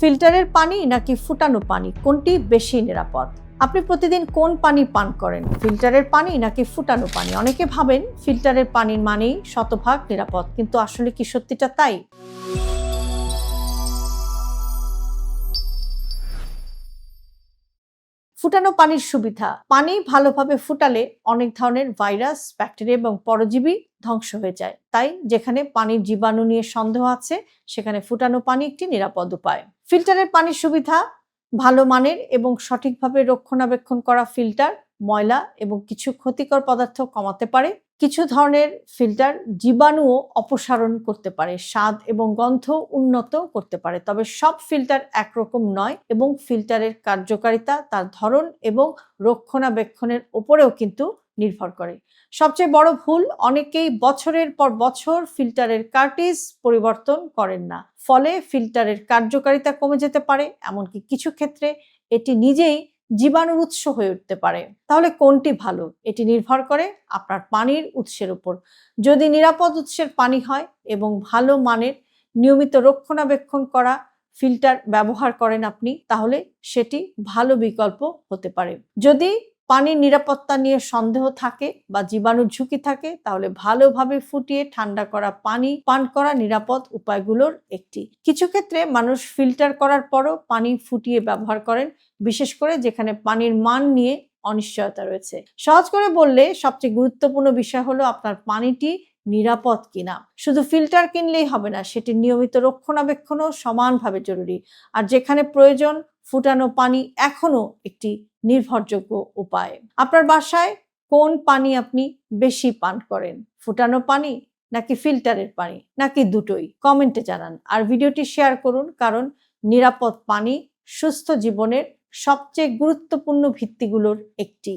ফিল্টারের পানি নাকি ফুটানো পানি কোনটি বেশি নিরাপদ? আপনি প্রতিদিন কোন পানি পান করেন, ফিল্টারের পানি নাকি ফুটানো পানি? অনেকে ভাবেন ফিল্টারের পানির মানেই শতভাগ নিরাপদ, কিন্তু আসলে কি সত্যিটা তাই? ফুটানো পানির সুবিধা: পানি ভালোভাবে ফুটালে অনেক ধরনের ভাইরাস, ব্যাকটেরিয়া এবং পরজীবী ধ্বংস হয়ে যায়। তাই যেখানে পানির জীবাণু নিয়ে সন্দেহ আছে, সেখানে ফুটানো পানি একটি নিরাপদ উপায়। ফিল্টারের পানির সুবিধা: ভালো মানের এবং সঠিকভাবে রক্ষণাবেক্ষণ করা ফিল্টার ময়লা এবং কিছু ক্ষতিকর পদার্থ কমাতে পারে। কিছু ধরনের ফিল্টার জীবাণুও অপসারণ করতে পারে, স্বাদ এবং গন্ধ উন্নত করতে পারে। তবে সব ফিল্টার একরকম নয় এবং ফিল্টারের কার্যকারিতা তার ধরন এবং রক্ষণাবেক্ষণের উপরেও কিন্তু নির্ভর করে। সবচেয়ে বড় ভুল, অনেকেই বছরের পর বছর ফিল্টারের কার্টিজ পরিবর্তন করেন না। ফলে ফিল্টারের কার্যকারিতা কমে যেতে পারে, এমনকি কিছু ক্ষেত্রে এটি নিজেই জীবাণুর উৎস হয়ে উঠতে পারে। তাহলে কোনটি ভালো? এটি নির্ভর করে আপনার পানির উৎসের উপর। যদি নিরাপদ উৎসের পানি হয় এবং ভালো মানের নিয়মিত রক্ষণাবেক্ষণ করা ফিল্টার ব্যবহার করেন আপনি, তাহলে সেটি ভালো বিকল্প হতে পারে। যদি পানির নিরাপত্তা নিয়ে সন্দেহ থাকে বা জীবাণুর ঝুঁকি থাকে, তাহলে ভালোভাবে ফুটিয়ে ঠান্ডা করা পানি পান করা নিরাপদ উপায়গুলোর একটি। কিছু ক্ষেত্রে মানুষ ফিল্টার করার পরও পানি ফুটিয়ে ব্যবহার করেন, বিশেষ করে যেখানে পানির মান নিয়ে অনিশ্চয়তা রয়েছে। সহজ করে বললে, সবচেয়ে গুরুত্বপূর্ণ বিষয় হলো আপনার পানিটি নিরাপদ কিনা। শুধু ফিল্টার কিনলেই হবে না, সেটির নিয়মিত রক্ষণাবেক্ষণও সমানভাবে জরুরি। আর যেখানে প্রয়োজন, ফুটানো পানি এখনো একটি নির্ভরযোগ্য উপায়। আপনার বাসায় কোন পানি আপনি বেশি পান করেন? ফুটানো পানি নাকি ফিল্টারের পানি নাকি দুটোই? কমেন্টে জানান আর ভিডিওটি শেয়ার করুন, কারণ নিরাপদ পানি সুস্থ জীবনের সবচেয়ে গুরুত্বপূর্ণ ভিত্তিগুলোর একটি।